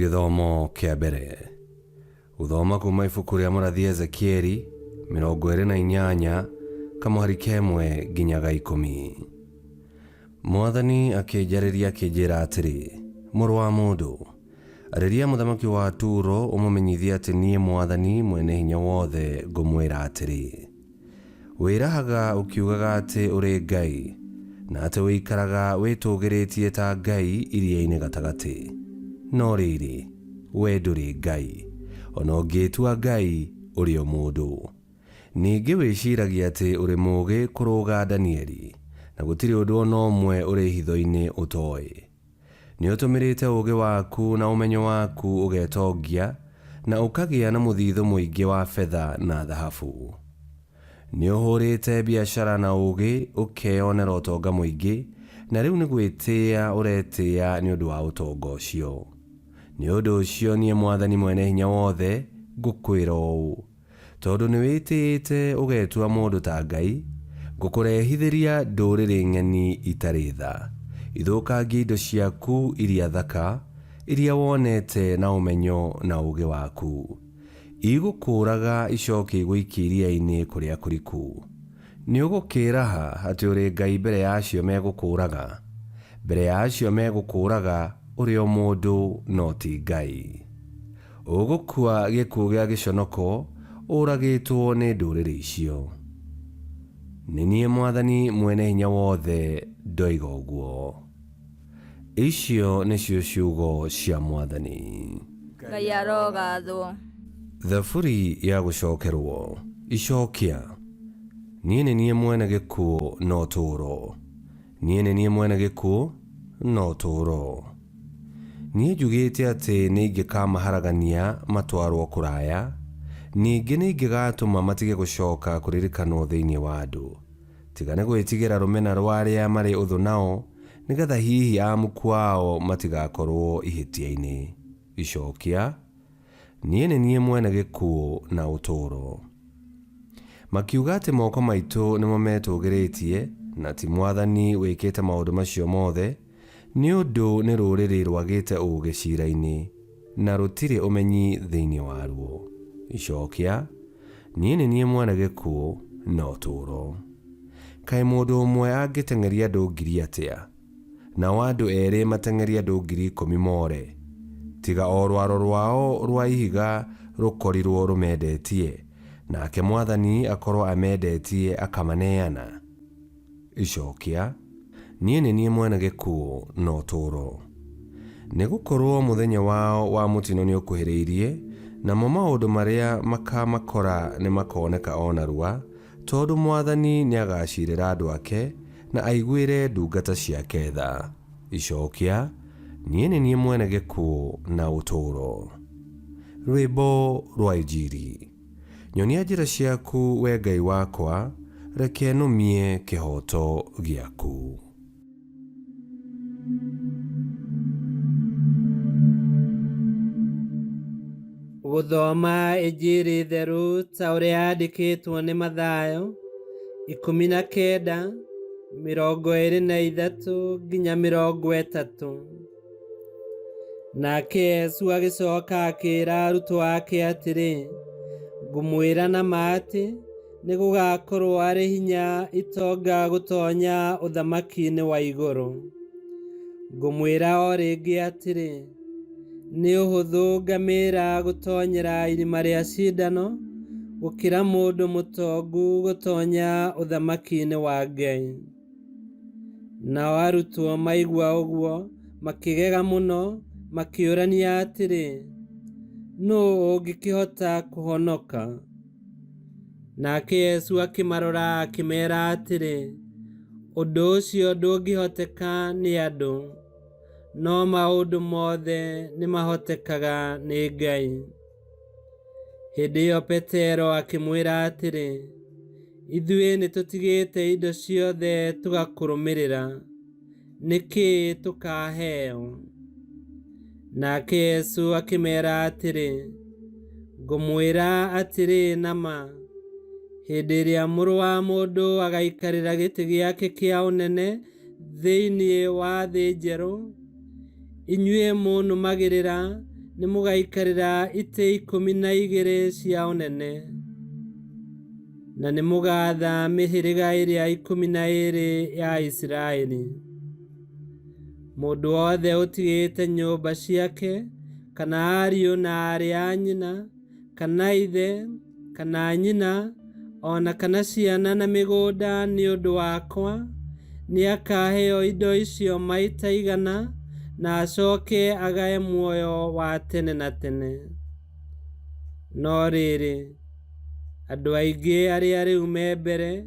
Githomo kia mbere. Guthoma kuma ibuku ria mũrathi Ezekieli 28 kamuhari kemwe nginyaga 10. Mwathani akĩnjarĩria akĩnjĩra atĩrĩ, mũrũ wa mũndũ, arĩria mũthamaki wa Turo ũmũmenyithie atĩ niĩ Mwathani mwene hinya wothe ngũmwĩra atĩrĩ, wĩrahaga ũkiugaga atĩ ũrĩ Ngai, na atĩ wĩikaraga wĩtũgĩrĩtie ta Ngai iria-inĩ gatagatĩ. No rĩrĩ, we ndũrĩ Ngai, ona ũngĩtua Ngai ũrĩ o mũndũ. Ningĩ wĩciragia atĩ ũrĩ mũũgĩ kũrũga Danieli, na gũtirĩ ũndũ ona ũmwe ũrĩ hitho-inĩ ũtoĩ. Nĩ ũtũmĩrĩte ũũgĩ waku na ũmenyo waku ũgetongia, na ũkagĩa na mũthithũ mũingĩ wa betha na thahabu. Nĩ ũhũrĩte biacara na ũũgĩ ũkeyonera ũtonga mũingĩ, na rĩu nĩ gwĩtĩĩa ũretĩĩa nĩ ũndũ wa ũtonga ũcio. Nĩ ũndũ ũcio niĩ Mwathani mwene hinya wothe ngũkwĩra ũũ, tondũ nĩ wĩtĩĩte ũgetua mũndũ ta Ngai, ngũkũrehithĩria ndũrĩrĩ ng'eni itarĩ tha, ithũkangie indo ciaku iria thaka, iria wonete na ũmenyo na ũũgĩ waku. Igũkũũraga icoke igũikie iria-inĩ kũrĩa kũriku. Nĩ ũgũkĩraha atĩ ũrĩ Ngai mbere ya acio megũkũũraga, mbere ya acio megũkũũraga ũrĩ o mũndũ no ti Ngai. Ũgũkua gĩkuũ gĩa gĩconoko ũragĩtwo nĩ ndũrĩrĩ icio. Nĩ niĩ Mwathani mwene hinya wothe ndoiga ũguo. Icio nĩcio ciugo cia Mwathani. Ngai arogathwo. Thaburi ya gũcokerwo. Icokia. Niĩ nĩ niĩ mwene gĩkuũ no tũũro. Niĩ nĩ niĩ mwene gĩkuũ no tũũro. Niĩ njugĩte atĩ nĩ ingĩkamaharagania matwarwo kũraya, ningĩ nĩ ingĩgatũma matige gũcoka kũririkanwo thĩinĩ wa andũ. Tiga nĩ gwĩtigĩra rũmena rwa arĩa marĩ ũthũ nao, nĩgetha hihi amuku ao matigakorwo ihĩtia-inĩ. Icokia. Niĩ nĩ niĩ mwene gĩkuũ na ũtũũro. Makiuga atĩ moko maitũ nĩmo metũgĩrĩtie, na ti Mwathani wĩkĩte maũndũ macio mothe, nĩ ũndũ nĩ rũrĩrĩ rwagĩte ũũgĩ ciira-inĩ, na rũtirĩ ũmenyi thĩinĩ waruo. Icokia. Niĩ nĩ niĩ mwene gĩkuũ na ũtũũro. Kaĩ mũndũ ũmwe angĩteng'eria andũ 10,000 nao andũ erĩ mateng'eria andũ 10,000 more, tiga o rwaro rwao rwa ihiga rũkorirwo rũmendetie, nake Mwathani akorwo amendetie akamaneana. Icokia. Niĩ nĩ niĩ mwene gĩkuũ na ũtũũro. Nĩ gũkorwo mũthenya wao wa mũtino nĩ ũkuhĩrĩirie, namo maũndũ marĩa makamakora nĩ makoneka o narua, tondũ Mwathani nĩ agacirĩra andũ ake na aiguĩre ndungata ciake tha. Icokia. Niĩ nĩ niĩ mwene gĩkuũ na ũtũũro. Rwĩmbo rwa Injili. Nyonia njĩra ciaku, we Ngai wakwa, reke nũmie kĩhooto gĩaku. Gũthoma Injili theru ta ũrĩa yandĩkĩtwo nĩ Mathayo 19:23 nginya 30. Nake Yesu agĩcoka akĩĩra arutwo ake atĩrĩ, ngũmwĩra na ma atĩ nĩ gũgakorwo arĩ hinya itonga gũtonya ũthamaki-inĩ wa igũrũ. Ngũmwĩra o rĩngĩ atĩrĩ, nĩ ũhũthũ ngamĩĩra gũtonyera irima rĩa cindano gũkĩra mũndũ mũtongu gũtonya ũthamaki-inĩ wa Ngai. Nao arutwo maigua ũguo makĩgega mũno, makĩũrania atĩrĩ, nũũ ũngĩkĩhota kũhonoka? Nake Yesu akĩmarora akĩmeera atĩrĩ, ũndũ ũcio ndũngĩhoteka nĩ andũ, no maũndũ mothe nĩ mahotekaga nĩ Ngai. Hĩndĩ ĩyo Petero akĩmwĩra atĩrĩ, ithuĩ nĩ tũtigĩte indo ciothe tũgakũrũmĩrĩra, nĩkĩ tũkaheo? Nake Yesu akĩmeera atĩrĩ, ngũmwĩra atĩrĩ na ma, hĩndĩ ĩrĩa Mũrũ wa Mũndũ agaikarĩra gĩtĩ gĩake kĩa ũnene thĩinĩ wa thĩ njerũ, inyuĩ mũnũmagĩrĩra nĩ mũgaikarĩra itĩ 12 cia ũnene, na nĩ mũgatha mĩhĩrĩga ĩrĩa 12 ya Isiraeli. Mũndũ wothe ũtigĩte nyũmba ciake, kana ariũ na aarĩ a nyina, kana ithe, kana nyina, ona kana ciana na mĩgũnda nĩ ũndũ wakwa, nĩ akaheo indo icio maita 100, na acoke agae muoyo wa tene na tene. No rĩrĩ, andũ aingĩ arĩa rĩu me mbere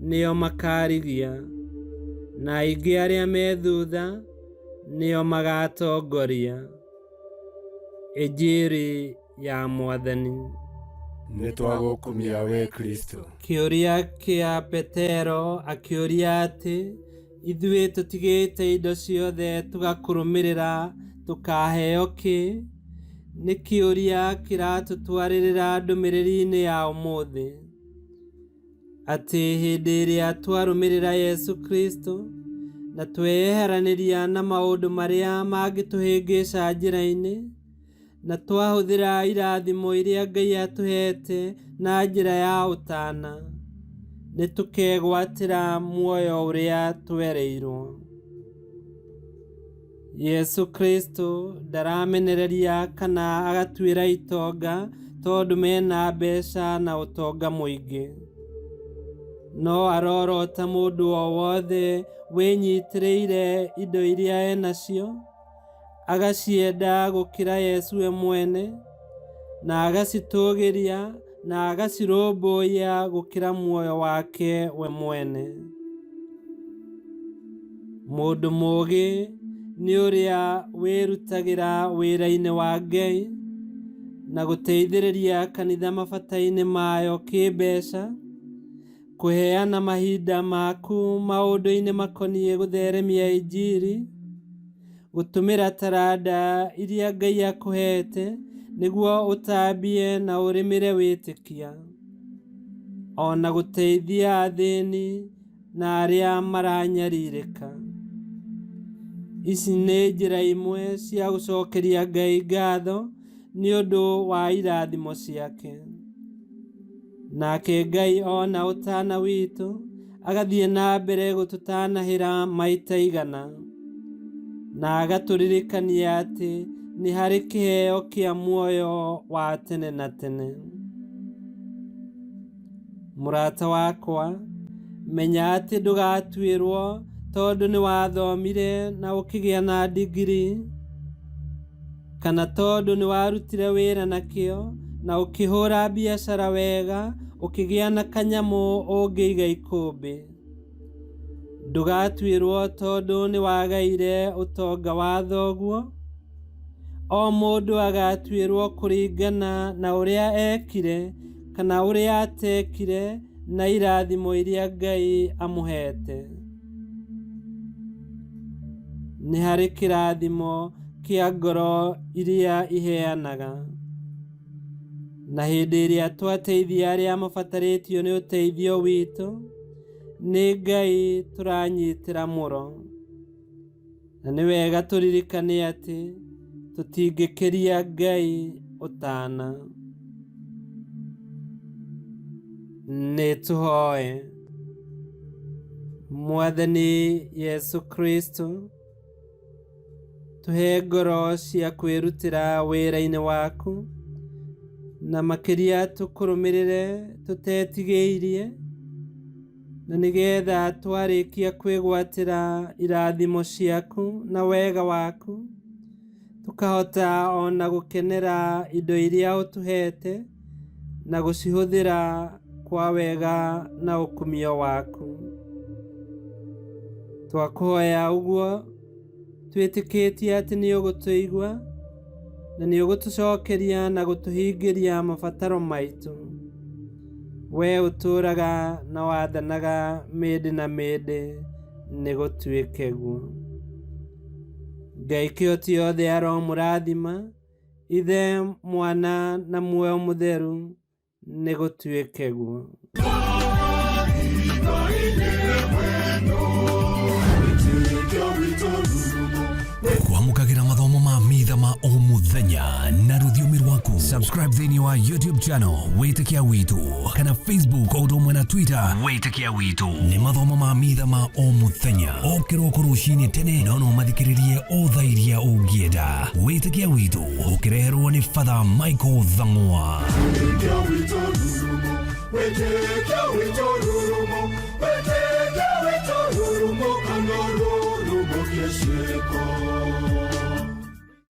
nĩo makarigia, na aingĩ arĩa me thutha nĩo magatongoria. Injiri ya Mwathani. Nĩtwagũkumia we Kristo. Kĩũria kĩa Petero akĩũria atĩ ithuĩ tũtigĩte indo ciothe tũgakũrũmĩrĩra tũkaheo kĩ? Nĩ kĩũria kĩratũtwarĩrĩra ndũmĩrĩri-inĩ ya ũmũthĩ, atĩ hĩndĩ ĩrĩa twarũmĩrĩra Yesu Kristo na tweyeheranĩria na maũndũ marĩa mangĩtũhĩngĩca njĩra-inĩ, na twahũthĩra irathimo iria Ngai atũhete na njĩra ya ũtana, nĩ tũkegwatĩra muoyo ũrĩa twereirwo. Yesu Kristo ndaramenereria kana agatuĩra itonga tondũ mena mbeca na ũtonga mũingĩ, no arorota mũndũ o wothe wĩnyitĩrĩire indo iria enacio, agacienda gũkĩra Yesu we mwene, na agacitũgĩria na agacirũmbũiya gũkĩra muoyo wake we mwene. Mũndũ mũũgĩ nĩ ũrĩa wĩrutagĩra wĩra-inĩ wa Ngai na gũteithĩrĩria kanitha mabata-inĩ mayo kĩmbeca, kũheana mahinda maku maũndũ-inĩ makoniĩ gũtheremia Injiri, gũtũmĩra taranda iria Ngai akũhete nĩguo ũtambie na ũrĩmĩre wĩtĩkia, ona gũteithia athĩni na arĩa maranyarirĩka. Ici nĩ njĩra imwe cia gũcokeria Ngai ngatho nĩ ũndũ wa irathimo ciake. Nake Ngai ona ũtana witũ agathiĩ na mbere gũtũtanahĩra maita 100, na agatũririkania atĩ nĩ harĩ kĩheo kĩa muoyo wa tene na tene. Mũrata wakwa, menya atĩ ndũgatuĩrwo tondũ nĩ wathomire na ũkĩgĩa na digiri, kana tondũ nĩ warutire wĩra na kĩo na ũkĩhũra biacara wega ũkĩgĩa na kanyamũ ũngĩiga ikũmbĩ. Ndũgatuĩrwo tondũ nĩ wagaire ũtonga wa thoguo. O mũndũ agatuĩrwo kũringana na ũrĩa ekire kana ũrĩa atekire na irathimo iria Ngai amũhete. Nĩ harĩ kĩrathimo kĩa ngoro iria iheanaga, na hĩndĩ ĩrĩa twateithia arĩa mabatarĩtio nĩ ũteithio witũ, nĩ Ngai tũranyitĩra mũro. Na nĩ wega tũririkane atĩ tũtingĩkĩria Ngai ũtana. Nĩ tũhoe. Mwathani Yesu Kristo, tũhe ngoro cia kwĩrutĩra wĩra-inĩ waku, na makĩria tũkũrũmĩrĩre tũtetigĩirie, na nĩgetha twarĩkia kwĩgwatĩra irathimo ciaku na wega waku, tũkahota ona gũkenera indo iria ũtũhete na gũcihũthĩra kwa wega na ũkumio waku. Twakũhoya ũguo twĩtĩkĩtie atĩ nĩ ũgũtũigua na nĩ ũgũtũcokeria na gũtũhingĩria mabataro maitũ. We ũtũũraga na wathanaga mĩndĩ na mĩndĩ, nĩ gũtuĩke guo. Ngai kĩhoti yothe aromũrathima, Ithe, Mwana na Muoyo Mũtheru, nĩ gũtuĩke guo. Kwamũkagĩra mathomo ma mitha ma o mũthenya Kenya na rũthiomi rwaku. Subscribe thĩinĩ wa YouTube channel Wĩtĩkia Witũ kana Facebook o ũndũ ũmwe na Twitter Wĩtĩkia Witũ. Nĩ mathomo ma mitha ma o mũthenya o kĩroko rũcinĩ tene na no mathikĩrĩrie o thaa iria ũngĩenda. Wĩtĩkia Witũ ũkĩreherwo nĩ Father Michael Thang'wa. Wĩtĩkia Witũ rurumo, Wĩtĩkia Witũ rurumo, Wĩtĩkia Witũ rurumo, kana rurumo kĩciko.